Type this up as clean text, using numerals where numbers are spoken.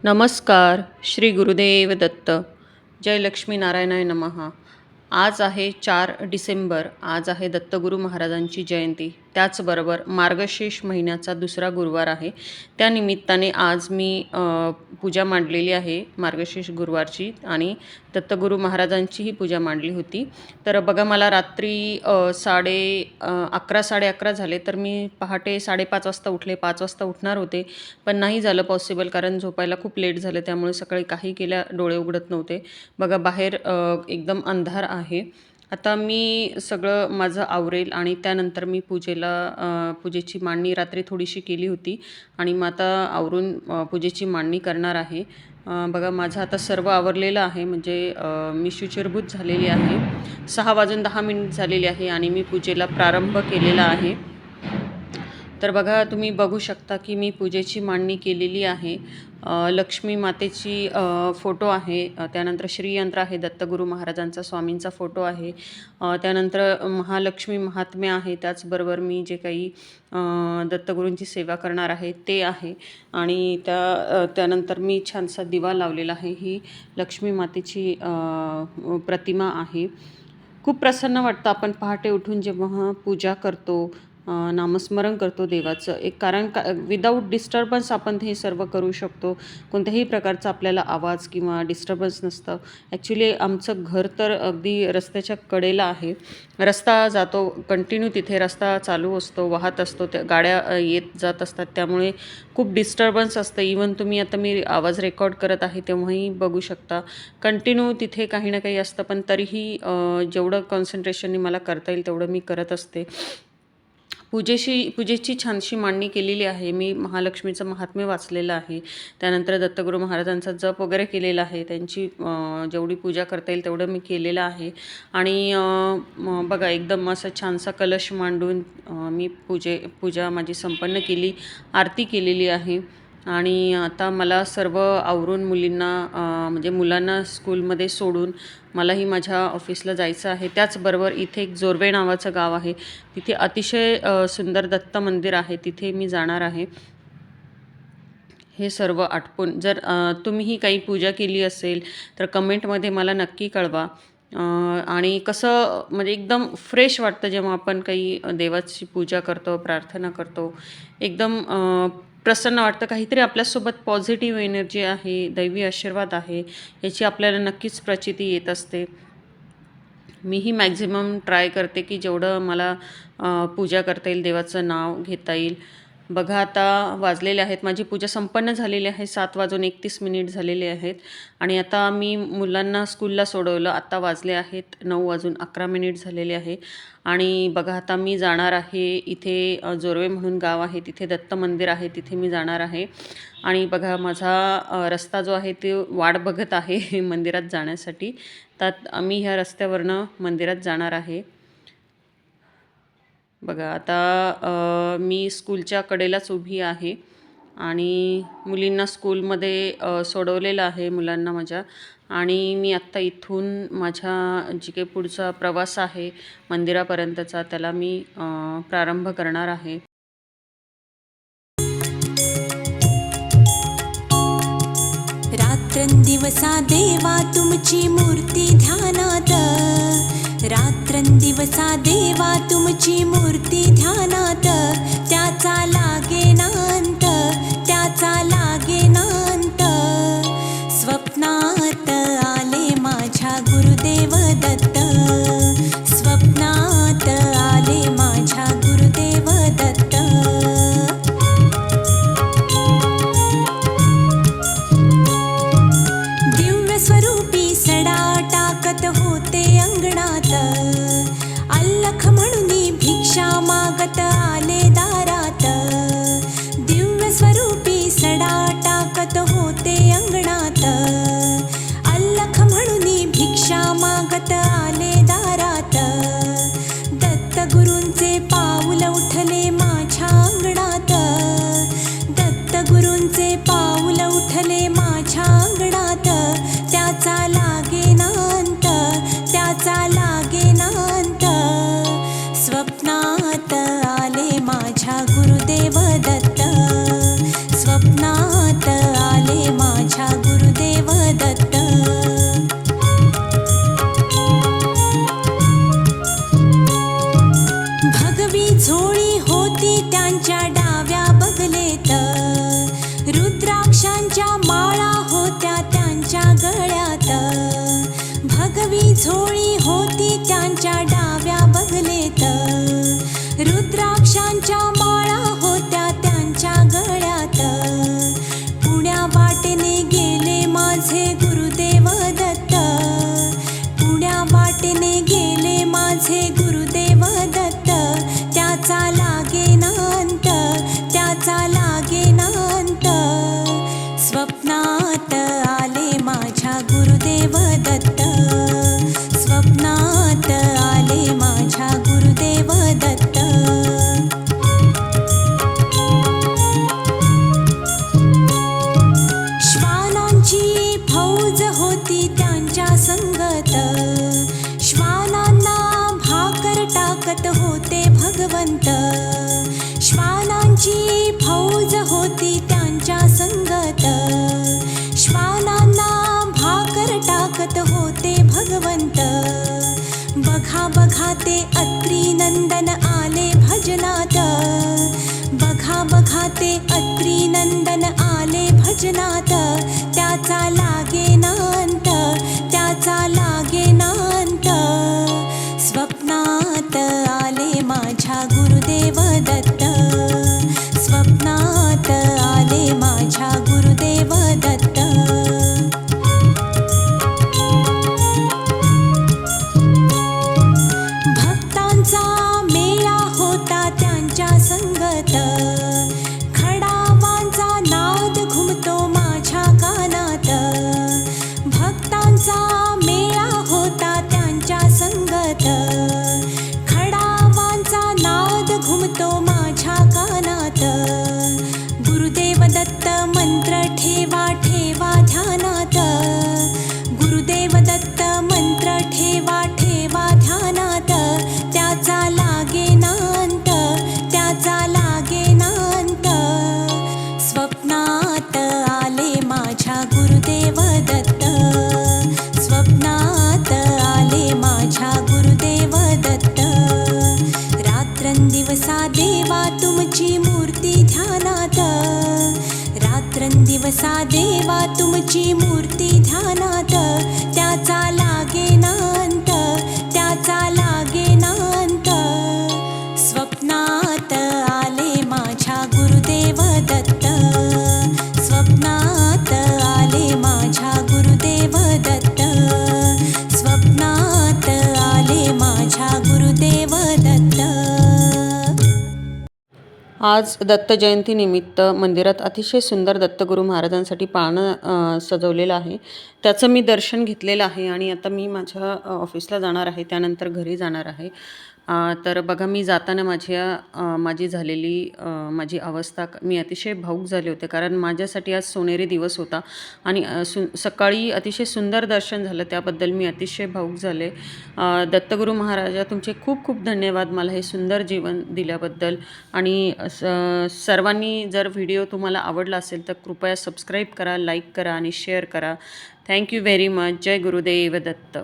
नमस्कार. श्री गुरुदेव दत्त. जय लक्ष्मी नारायणाय नमः. आज आहे 4 डिसेंबर. आज आहे दत्तगुरू महाराजांची जयंती. त्याचबरोबर मार्गशीर्ष महिन्याचा दुसरा गुरुवार आहे. त्यानिमित्ताने आज मी पूजा मांडलेली आहे मार्गशीर्ष गुरुवारची आणि दत्तगुरू महाराजांचीही पूजा मांडली होती. तर बघा, मला रात्री 11:30 झाले, तर मी पहाटे 5:30 वाजता उठले. 5 वाजता उठणार होते, पण नाही झालं पॉसिबल, कारण झोपायला खूप लेट झालं. त्यामुळे सकाळी काही केल्या डोळे उघडत नव्हते. बघा, बाहेर एकदम अंधार आहे. आता मी सगळं माझं आवरेल आणि त्यानंतर मी पूजेची मांडणी रात्री थोडीशी केली होती आणि मग आता आवरून पूजेची मांडणी करणार आहे. बघा, माझं आता सर्व आवरलेलं आहे. म्हणजे मी शुचिर्भूत झालेली आहे. 6:10 झालेली आहे आणि मी पूजेला प्रारंभ केलेला आहे. तर बघा, तुम्ही बघू शकता की मी पूजेची मांडणी केलेली आहे. लक्ष्मी मातेची फोटो आहे, त्यानंतर श्रीयंत्र आहे, दत्तगुरू महाराजांचा स्वामींचा फोटो आहे, त्यानंतर महालक्ष्मी महात्म्य आहे, त्याचबरोबर मी जे काही दत्तगुरूंची सेवा करणार आहे ते आहे आणि त्यानंतर मी छानसा दिवा लावलेला आहे. ही लक्ष्मी मातेची प्रतिमा आहे. खूप प्रसन्न वाटतं आपण पहाटे उठून जेव्हा पूजा करतो, नामस्मरण करतो देवाचं. कारण विदाऊट डिस्टर्बन्स आपण हे सर्व करू शकतो. कोणत्याही प्रकारचा आपल्याला आवाज किंवा डिस्टर्बन्स नसतं. ॲक्च्युली आमचं घर तर अगदी रस्त्याच्या कडेला आहे. रस्ता जातो कंटिन्यू, तिथे रस्ता चालू असतो, वाहत असतो, त्या गाड्या येत जात असतात. त्यामुळे खूप डिस्टर्बन्स असतं. इवन तुम्ही आता मी आवाज रेकॉर्ड करत आहे तेव्हाही बघू शकता, कंटिन्यू तिथे काही ना काही असतं. पण तरीही जेवढं कॉन्सन्ट्रेशनने मला करता येईल तेवढं मी करत असते. पूजेची छानशी मांडणी केलेली आहे. मी महालक्ष्मीचं महात्म्य वाचलेलं आहे, त्यानंतर दत्तगुरू महाराजांचा जप वगैरे केलेला आहे. त्यांची जेवढी पूजा करता येईल तेवढं मी केलेलं आहे. आणि बघा, एकदम असं छानसा कलश मांडून मी पूजा माझी संपन्न केली, आरती केलेली आहे. आणि आता मला सर्व आवरून म्हणजे मुलांना स्कूलमध्ये सोडून मलाही माझ्या ऑफिसला जायचं आहे. त्याचबरोबर इथे एक जोरवे नावाचं गाव आहे, तिथे अतिशय सुंदर दत्त मंदिर आहे, तिथे मी जाणार आहे. हे सर्व आटपून जर तुम्हीही काही पूजा केली असेल तर कमेंटमध्ये मला नक्की कळवा. आणि कसं म्हणजे एकदम फ्रेश वाटतं जेव्हा आपण काही देवाची पूजा करतो, प्रार्थना करतो. एकदम प्रसन्न वाटतं. काहीतरी आपल्यासोबत पॉझिटिव्ह एनर्जी आहे, दैवी आशीर्वाद आहे, याची आपल्याला नक्कीच प्रचिती येत असते. मीही मॅक्झिमम ट्राय करते की जेवढं मला पूजा करता येईल, देवाचं नाव घेता येईल. बघा, आता वाजलेले आहेत, माझी पूजा संपन्न झालेली आहे. 7:31 झालेले आहेत आणि आता मी मुलांना स्कूलला सोडवलं. आता वाजले आहेत 9:11 झालेले आहे. आणि बघा, आता मी जाणार आहे इथे जोरवे म्हणून गाव आहे, तिथे दत्त मंदिर आहे, तिथे मी जाणार आहे. आणि बघा, माझा रस्ता जो आहे ते वाट बघत आहे मंदिरात जाण्यासाठी. तर आम्ही ह्या रस्त्यावरनं मंदिरात जाणार आहे. बघा, आता मी स्कूलच्या कडेलाच उभी आहे आणि मुलींना स्कूलमध्ये सोडवलेलं आहे, मुलांना माझ्या. आणि मी आत्ता इथून माझ्या जी काही पुढचा प्रवास आहे मंदिरापर्यंतचा, त्याला मी प्रारंभ करणार आहे. रात्रंदिवसा देवा तुमची मूर्ती ध्यानात, रात्रंदिवसा देवा तुमची मूर्ती ध्यानात, त्याचा लागेनांत, त्याचा लागेनांत. स्वप्नात आले माझ्या गुरुदेव दत्त, स्वप्नात आले माझ्या गुरुदेव दत्त. दिव्य स्वरूपी सडा टाकत होते अंगणात, अल्लख म्हणून भिक्षा मागत आले दारात. दिव्य स्वरूपी सडा टाकत होते अंगणात, अल्लख म्हणून भिक्षा मागत आले दारात. दत्तगुरूंचे पाऊल उठले माझ्या अंगणात, दत्तगुरूंचे पाऊल उठले माझ्या अंगणात. त्याचा लागेनांत, त्याचा लागेनांत. स्वप्नात आले माझ्या गुरुदेव दत्त, स्वप्नात आले माझ्या रुद्राक्षांच्या माळा होत्या त्यांच्या गळ्यात, भगवी झोळी होती त्यांच्या डाव्या बगलेत. रुद्राक्षांच्या माळा होत्या त्यांच्या गळ्यात, पुण्या वाटेने गेले माझे गुरुदेव दत्त, पुण्या वाटेने गेले माझे गुरुदेव दत्त. त्याचा लागेना अंत, त्याचा लागेना अंत. स्वप्नात आले माझ्या गुरुदेव दत्त, स्वप्नात आले माझ्या गुरुदेव दत्त. श्वानांची फौज होती त्यांच्या संगत, श्वानांना भाकर टाकत होते भगवंत. श्वानांची फौज होती त्यांच्या संगत, श्वानांना भाकर टाकत होते भगवंत. बघा बघा ते अत्री नंदन आले भजनात, बघा बघा ते अत्री नंदन आले भजनात. त्याचा लागेना अंत, त्याचा लागेना अंत. स्वप्नात आले माझ्या गुरुदेव दत्त, स्वप्नात आले माझ्या गुरुदेव दत्त. भक्तांचा मेळा होता त्यांच्या संगत, खडावांचा नाद घुमतो माझ्या कानात. भक्तांचा मेळा होता त्यांच्या संगत, खडावांचा नाद घुमतो माझ्या कानात. गुरुदेव दत्त मंत्र ठेवा ठेवा ध्यानात, गुरुदेव दत्त मंत्र ठेवा ठेवा ध्यानात. त्याचा लागेना अंत, त्याचा लागेना अंत. स्वप्नात आले माझ्या गुरुदेव दत्त, स्वप्नात आले माझ्या गुरुदेव दत्त. रात्रंदिवसा देवा तुमची मूर्ती ध्यानात, रात्रंदिवसा देवा तुमची मूर्ती ध्यानात. त्याचा लागेना अंत, त्याचा लागेना अंत. स्वप्नात आले माझ्या गुरुदेव दत्त, स्वप्नात आले माझ्या गुरुदेव दत्त, स्वप्नात आले माझ्या गुरुदेव दत्त. आज दत्त जयंतीनिमित्त मंदिरात अतिशय सुंदर दत्तगुरू महाराजांसाठी पाळणं सजवलेलं आहे. त्याचं मी दर्शन घेतलेलं आहे आणि आता मी माझ्या ऑफिसला जाणार आहे, त्यानंतर घरी जाणार आहे. तर बघा, मी जाताना माझी झालेली माझी अवस्था, मी अतिशय भावूक झाले होते, कारण माझ्यासाठी आज सोनेरी दिवस होता आणि सकाळी अतिशय सुंदर दर्शन झालं, त्याबद्दल मी अतिशय भावूक झाले. दत्तगुरू महाराजा, तुमचे खूप खूप धन्यवाद मला हे सुंदर जीवन दिल्याबद्दल. आणि सर्वांनी जर व्हिडिओ तुम्हाला आवडला असेल तर कृपया सबस्क्राईब करा, लाईक करा आणि शेअर करा. Thank you very much. जय गुरुदेव दत्त.